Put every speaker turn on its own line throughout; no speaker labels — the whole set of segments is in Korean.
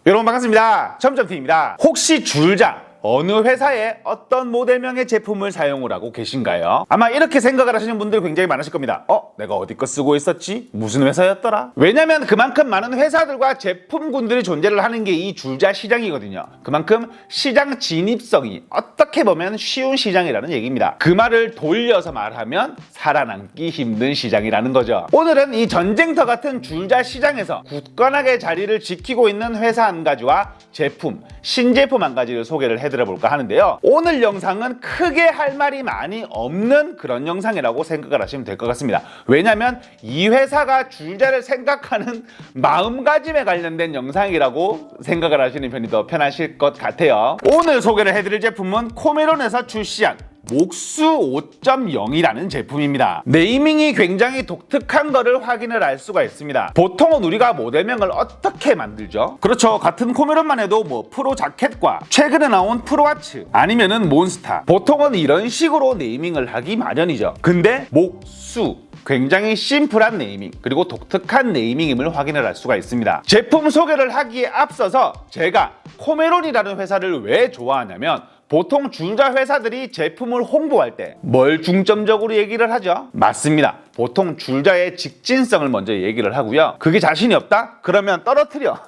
여러분 반갑습니다. 점점팀입니다. 혹시 줄자 어느 회사의 어떤 모델명의 제품을 사용을 하고 계신가요? 아마 이렇게 생각을 하시는 분들이 굉장히 많으실 겁니다. 내가 어디 거 쓰고 있었지? 무슨 회사였더라? 왜냐면 그만큼 많은 회사들과 제품군들이 존재를 하는 게 이 줄자 시장이거든요. 그만큼 시장 진입성이 어떻게 보면 쉬운 시장이라는 얘기입니다. 그 말을 돌려서 말하면 살아남기 힘든 시장이라는 거죠. 오늘은 이 전쟁터 같은 줄자 시장에서 굳건하게 자리를 지키고 있는 회사 한 가지와 제품, 신제품 한 가지를 소개를 해드려볼까 하는데요. 오늘 영상은 크게 할 말이 많이 없는 그런 영상이라고 생각을 하시면 될 것 같습니다. 왜냐면 이 회사가 줄자를 생각하는 마음가짐에 관련된 영상이라고 생각을 하시는 편이 더 편하실 것 같아요. 오늘 소개를 해드릴 제품은 코메론에서 출시한 목수 5.0이라는 제품입니다. 네이밍이 굉장히 독특한 거를 확인을 할 수가 있습니다. 보통은 우리가 모델명을 어떻게 만들죠? 그렇죠. 같은 코메론만 해도 뭐 프로 자켓과 최근에 나온 프로와츠 아니면은 몬스타, 보통은 이런 식으로 네이밍을 하기 마련이죠. 근데 목수 굉장히 심플한 네이밍 그리고 독특한 네이밍임을 확인을 할 수가 있습니다. 제품 소개를 하기에 앞서서 제가 코메론이라는 회사를 왜 좋아하냐면 보통 줄자 회사들이 제품을 홍보할 때 뭘 중점적으로 얘기를 하죠? 맞습니다. 보통 줄자의 직진성을 먼저 얘기를 하고요. 그게 자신이 없다? 그러면 떨어뜨려.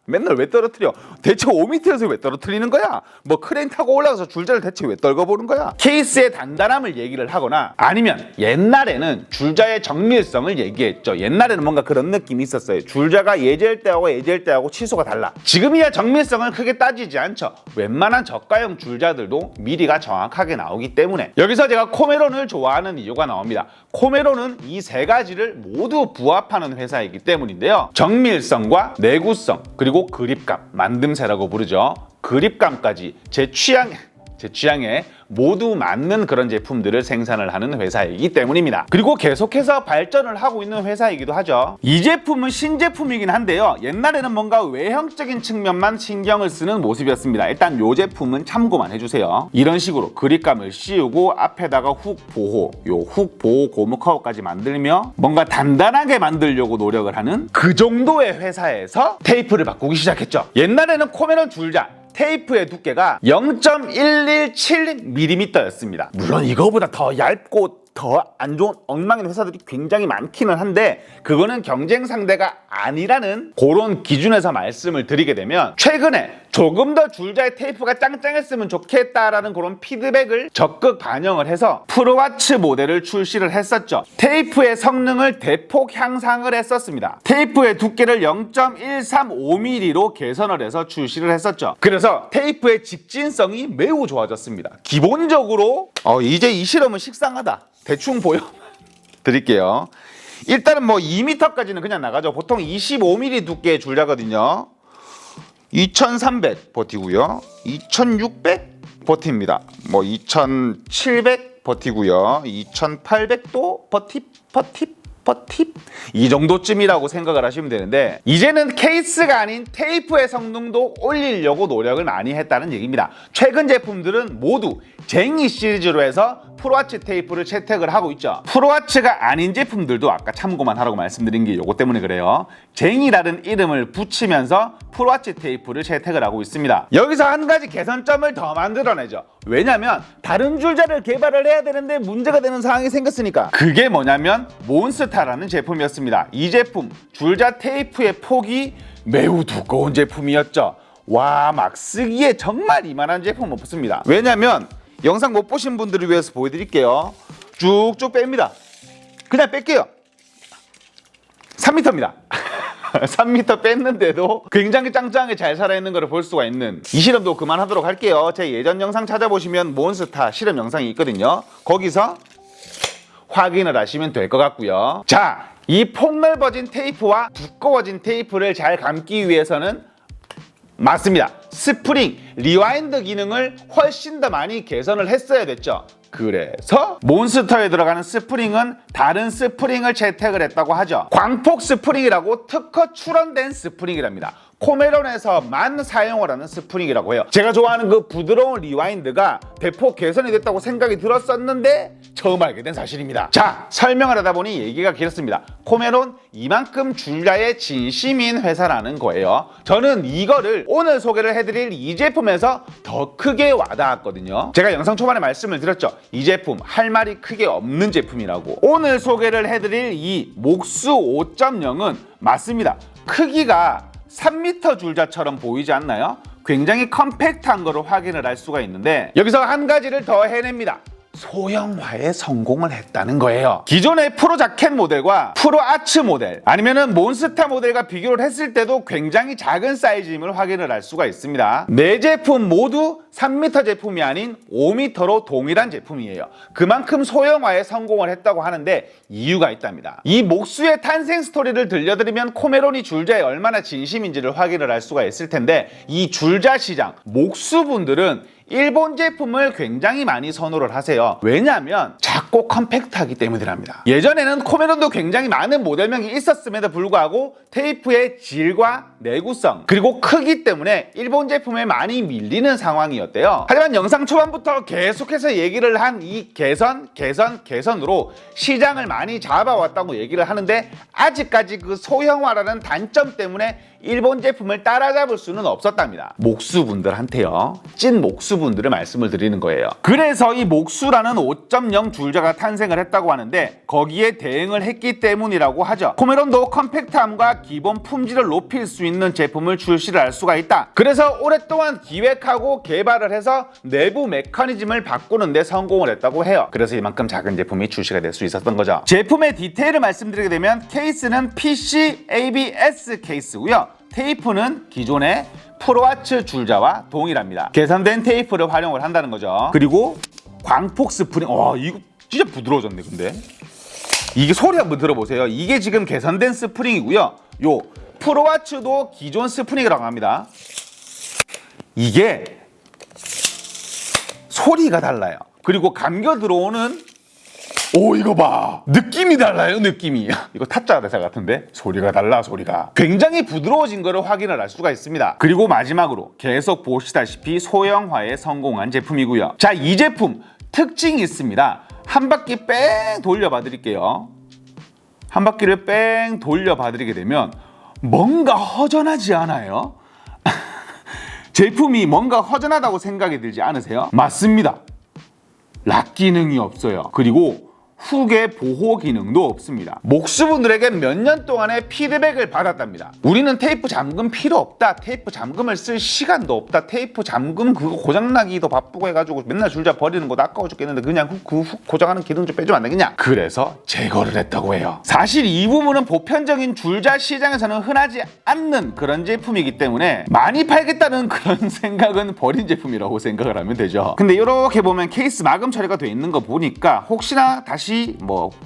맨날 왜 떨어뜨려? 대체 5m에서 왜 떨어뜨리는 거야? 뭐 크레인 타고 올라가서 줄자를 대체 왜 떨궈보는 거야? 케이스의 단단함을 얘기를 하거나 아니면 옛날에는 줄자의 정밀성을 얘기했죠. 옛날에는 뭔가 그런 느낌이 있었어요. 줄자가 예제일 때하고 예제일 때하고 치수가 달라. 지금이야 정밀성을 크게 따지지 않죠. 웬만한 저가형 줄자들도 미리가 정확하게 나오기 때문에 여기서 제가 코메론을 좋아하는 이유가 나옵니다. 코메론은 이 세 가지를 모두 부합하는 회사이기 때문인데요. 정밀성과 내구성 그리고 그립감, 만듦새라고 부르죠. 그립감까지 제 취향에 모두 맞는 그런 제품들을 생산을 하는 회사이기 때문입니다. 그리고 계속해서 발전을 하고 있는 회사이기도 하죠. 이 제품은 신제품이긴 한데요. 옛날에는 뭔가 외형적인 측면만 신경을 쓰는 모습이었습니다. 일단 이 제품은 참고만 해주세요. 이런 식으로 그립감을 씌우고 앞에다가 훅 보호, 훅 보호 고무 커버까지 만들며 뭔가 단단하게 만들려고 노력을 하는 그 정도의 회사에서 테이프를 바꾸기 시작했죠. 옛날에는 코메론 줄자 테이프의 두께가 0.117mm였습니다. 물론 이거보다 더 얇고 더 안 좋은 엉망인 회사들이 굉장히 많기는 한데 그거는 경쟁 상대가 아니라는 그런 기준에서 말씀을 드리게 되면 최근에 조금 더 줄자의 테이프가 짱짱했으면 좋겠다라는 그런 피드백을 적극 반영을 해서 프로와츠 모델을 출시를 했었죠. 테이프의 성능을 대폭 향상을 했었습니다. 테이프의 두께를 0.135mm로 개선을 해서 출시를 했었죠. 그래서 테이프의 직진성이 매우 좋아졌습니다. 기본적으로 이제 이 실험은 식상하다. 대충 보여 드릴게요. 일단은 뭐 2m까지는 그냥 나가죠. 보통 25mm 두께의 줄자거든요. 2300 버티고요. 2600 버팁니다. 뭐 2700 버티고요. 2800도 버팁 이 정도쯤이라고 생각을 하시면 되는데 이제는 케이스가 아닌 테이프의 성능도 올리려고 노력을 많이 했다는 얘기입니다. 최근 제품들은 모두 쟁이 시리즈로 해서 프로와츠 테이프를 채택을 하고 있죠. 프로와츠가 아닌 제품들도 아까 참고만 하라고 말씀드린 게 요거 때문에 그래요. 쟁이라는 이름을 붙이면서 프로와츠 테이프를 채택을 하고 있습니다. 여기서 한 가지 개선점을 더 만들어내죠. 왜냐면 다른 줄자를 개발을 해야 되는데 문제가 되는 상황이 생겼으니까. 그게 뭐냐면 몬스타라는 제품이었습니다. 이 제품 줄자 테이프의 폭이 매우 두꺼운 제품이었죠. 와, 막 쓰기에 정말 이만한 제품 없습니다. 왜냐면 영상 못 보신 분들을 위해서 보여드릴게요. 쭉쭉 뺍니다. 그냥 뺄게요. 3m입니다. 3m 뺐는데도 굉장히 짱짱하게 잘 살아있는 걸 볼 수가 있는 이 실험도 그만하도록 할게요. 제 예전 영상 찾아보시면 몬스타 실험 영상이 있거든요. 거기서 확인을 하시면 될 것 같고요. 자, 이 폭넓어진 테이프와 두꺼워진 테이프를 잘 감기 위해서는 맞습니다. 스프링, 리와인드 기능을 훨씬 더 많이 개선을 했어야 됐죠. 그래서 몬스터에 들어가는 스프링은 다른 스프링을 채택을 했다고 하죠. 광폭 스프링이라고 특허 출원된 스프링이랍니다. 코메론에서만 사용을 하는 스프링이라고 해요. 제가 좋아하는 그 부드러운 리와인드가 대폭 개선이 됐다고 생각이 들었었는데 처음 알게 된 사실입니다. 자, 설명을 하다 보니 얘기가 길었습니다. 코메론 이만큼 줄자에 진심인 회사라는 거예요. 저는 이거를 오늘 소개를 해드릴 이 제품에서 더 크게 와닿았거든요. 제가 영상 초반에 말씀을 드렸죠. 이 제품 할 말이 크게 없는 제품이라고. 오늘 소개를 해드릴 이 목수 5.0은 맞습니다. 크기가 3m 줄자처럼 보이지 않나요? 굉장히 컴팩트한 거를 확인을 할 수가 있는데 여기서 한 가지를 더 해냅니다. 소형화에 성공을 했다는 거예요. 기존의 프로 자켓 모델과 프로 아츠 모델 아니면은 몬스타 모델과 비교를 했을 때도 굉장히 작은 사이즈임을 확인을 할 수가 있습니다. 네 제품 모두 3m 제품이 아닌 5m로 동일한 제품이에요. 그만큼 소형화에 성공을 했다고 하는데 이유가 있답니다. 이 목수의 탄생 스토리를 들려드리면 코메론이 줄자에 얼마나 진심인지를 확인을 할 수가 있을 텐데 이 줄자 시장 목수분들은 일본 제품을 굉장히 많이 선호를 하세요. 왜냐하면 작고 컴팩트하기 때문이랍니다. 예전에는 코메론도 굉장히 많은 모델명이 있었음에도 불구하고 테이프의 질과 내구성 그리고 크기 때문에 일본 제품에 많이 밀리는 상황이었대요. 하지만 영상 초반부터 계속해서 얘기를 한 이 개선으로 시장을 많이 잡아왔다고 얘기를 하는데 아직까지 그 소형화라는 단점 때문에 일본 제품을 따라잡을 수는 없었답니다. 목수분들한테요. 찐 목수분들을 말씀을 드리는 거예요. 그래서 이 목수라는 5.0 줄자가 탄생을 했다고 하는데 거기에 대응을 했기 때문이라고 하죠. 코메론도 컴팩트함과 기본 품질을 높일 수 있는 제품을 출시를 할 수가 있다. 그래서 오랫동안 기획하고 개발을 해서 내부 메커니즘을 바꾸는 데 성공을 했다고 해요. 그래서 이만큼 작은 제품이 출시가 될 수 있었던 거죠. 제품의 디테일을 말씀드리게 되면 케이스는 PC ABS 케이스고요. 테이프는 기존의 프로아츠 줄자와 동일합니다. 개선된 테이프를 활용을 한다는 거죠. 그리고 광폭 스프링. 이거 진짜 부드러워졌네. 근데 이게 소리 한번 들어보세요. 이게 지금 개선된 스프링이고요. 요 프로아츠도 기존 스프링이라고 합니다. 이게 소리가 달라요. 그리고 감겨 들어오는 이거 봐. 느낌이 달라요, 느낌이. 이거 타짜 대사 같은데? 소리가 달라, 소리가. 굉장히 부드러워진 거를 확인을 할 수가 있습니다. 그리고 마지막으로 계속 보시다시피 소형화에 성공한 제품이고요. 자, 이 제품 특징이 있습니다. 한 바퀴 뺑 돌려봐 드릴게요. 한 바퀴를 뺑 돌려봐 드리게 되면 뭔가 허전하지 않아요? 제품이 뭔가 허전하다고 생각이 들지 않으세요? 맞습니다. 락 기능이 없어요. 그리고 후계 보호 기능도 없습니다. 목수분들에게 몇 년 동안의 피드백을 받았답니다. 우리는 테이프 잠금 필요 없다. 테이프 잠금을 쓸 시간도 없다. 테이프 잠금 그거 고장나기도 바쁘고 해가지고 맨날 줄자 버리는 것도 아까워 죽겠는데 그냥 훅 고장하는 기능 좀 빼주면 안 되겠냐? 그래서 제거를 했다고 해요. 사실 이 부분은 보편적인 줄자 시장에서는 흔하지 않는 그런 제품이기 때문에 많이 팔겠다는 그런 생각은 버린 제품이라고 생각을 하면 되죠. 근데 이렇게 보면 케이스 마금 처리가 돼 있는 거 보니까 혹시나 다시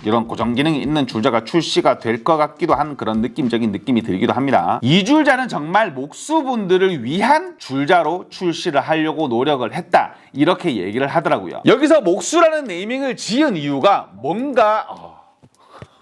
이런 고정 기능이 있는 줄자가 출시가 될 것 같기도 한 그런 느낌적인 느낌이 들기도 합니다. 이 줄자는 정말 목수분들을 위한 줄자로 출시를 하려고 노력을 했다. 이렇게 얘기를 하더라고요. 여기서 목수라는 네이밍을 지은 이유가 뭔가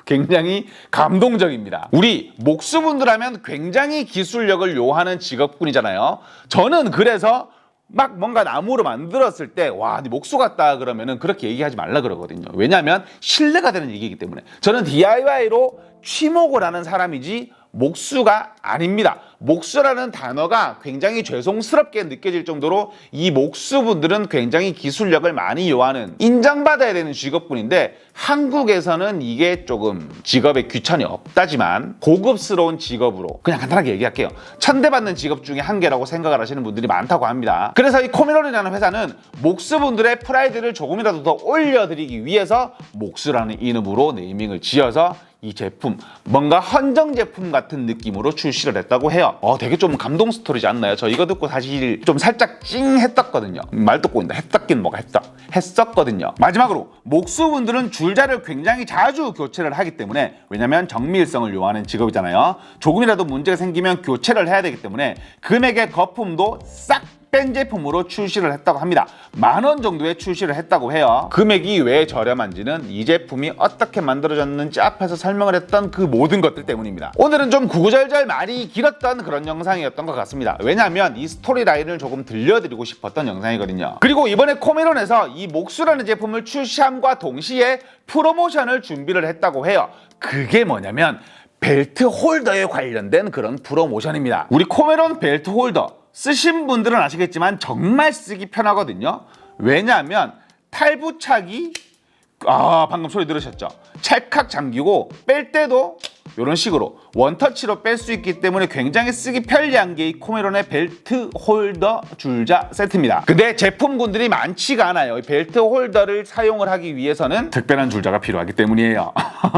굉장히 감동적입니다. 우리 목수분들 하면 굉장히 기술력을 요하는 직업군이잖아요. 저는 그래서 막 뭔가 나무로 만들었을 때 와, 네 목수 같다 그러면은 그렇게 얘기하지 말라 그러거든요. 왜냐하면 신뢰가 되는 얘기이기 때문에. 저는 DIY로 취목을 하는 사람이지 목수가 아닙니다. 목수라는 단어가 굉장히 죄송스럽게 느껴질 정도로 이 목수분들은 굉장히 기술력을 많이 요하는 인정받아야 되는 직업군인데 한국에서는 이게 조금 직업에 귀천이 없다지만 고급스러운 직업으로 그냥 간단하게 얘기할게요. 천대받는 직업 중에 한 개라고 생각을 하시는 분들이 많다고 합니다. 그래서 이 코메론이라는 회사는 목수분들의 프라이드를 조금이라도 더 올려드리기 위해서 목수라는 이름으로 네이밍을 지어서 이 제품 뭔가 헌정 제품 같은 느낌으로 출시를 했다고 해요. 되게 좀 감동 스토리지 않나요? 저 이거 듣고 사실 좀 살짝 찡했었거든요. 말도 꼬인다. 했었긴 뭐가 했었거든요. 마지막으로 목수분들은 줄자를 굉장히 자주 교체를 하기 때문에 왜냐면 정밀성을 요하는 직업이잖아요. 조금이라도 문제가 생기면 교체를 해야 되기 때문에 금액의 거품도 싹 뺀 제품으로 출시를 했다고 합니다. 10,000원 정도에 출시를 했다고 해요. 금액이 왜 저렴한지는 이 제품이 어떻게 만들어졌는지 앞에서 설명을 했던 그 모든 것들 때문입니다. 오늘은 좀 구구절절 말이 길었던 그런 영상이었던 것 같습니다. 왜냐하면 이 스토리라인을 조금 들려드리고 싶었던 영상이거든요. 그리고 이번에 코메론에서 이 목수라는 제품을 출시함과 동시에 프로모션을 준비를 했다고 해요. 그게 뭐냐면 벨트 홀더에 관련된 그런 프로모션입니다. 우리 코메론 벨트 홀더 쓰신 분들은 아시겠지만 정말 쓰기 편하거든요. 왜냐하면 탈부착이 방금 소리 들으셨죠? 찰칵 잠기고 뺄 때도 이런 식으로 원터치로 뺄 수 있기 때문에 굉장히 쓰기 편리한 게 이 코메론의 벨트 홀더 줄자 세트입니다. 근데 제품군들이 많지가 않아요. 이 벨트 홀더를 사용을 하기 위해서는 특별한 줄자가 필요하기 때문이에요.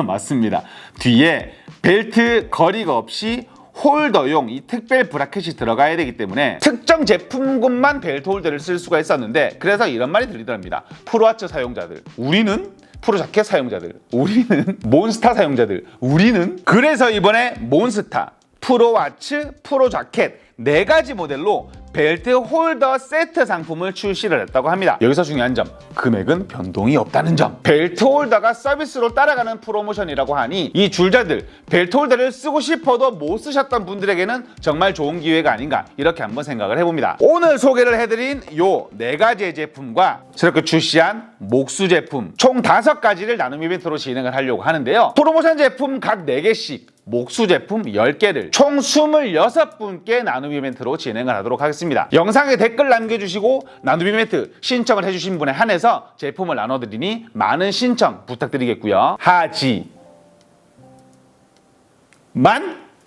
맞습니다. 뒤에 벨트 거리가 없이 홀더용 이 특별 브라켓이 들어가야 되기 때문에 특정 제품군만 벨트 홀더를 쓸 수가 있었는데, 그래서 이런 말이 들리더랍니다. 프로와츠 사용자들, 우리는 프로 자켓 사용자들, 우리는 몬스타 사용자들, 우리는. 그래서 이번에 몬스타, 프로와츠, 프로 자켓 4가지 모델로 벨트 홀더 세트 상품을 출시를 했다고 합니다. 여기서 중요한 점, 금액은 변동이 없다는 점. 벨트 홀더가 서비스로 따라가는 프로모션이라고 하니 이 줄자들, 벨트 홀더를 쓰고 싶어도 못 쓰셨던 분들에게는 정말 좋은 기회가 아닌가, 이렇게 한번 생각을 해봅니다. 오늘 소개를 해드린 요 4가지의 제품과 새롭게 출시한 목수 제품 총 5가지를 나눔 이벤트로 진행을 하려고 하는데요. 프로모션 제품 각 4개씩, 목수 제품 10개를 총 26분께 나눔 이벤트로 진행을 하도록 하겠습니다. 영상에 댓글 남겨주시고 나눔 이벤트 신청을 해주신 분에 한해서 제품을 나눠드리니 많은 신청 부탁드리겠고요. 하지만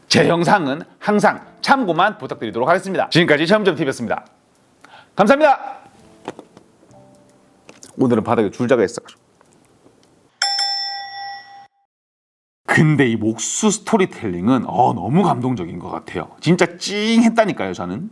제 영상은 항상 참고만 부탁드리도록 하겠습니다. 지금까지 체험점TV였습니다. 감사합니다. 오늘은 바닥에 줄자가 있어가지고. 근데 이 목수 스토리텔링은 너무 감동적인 것 같아요. 진짜 찡했다니까요, 저는.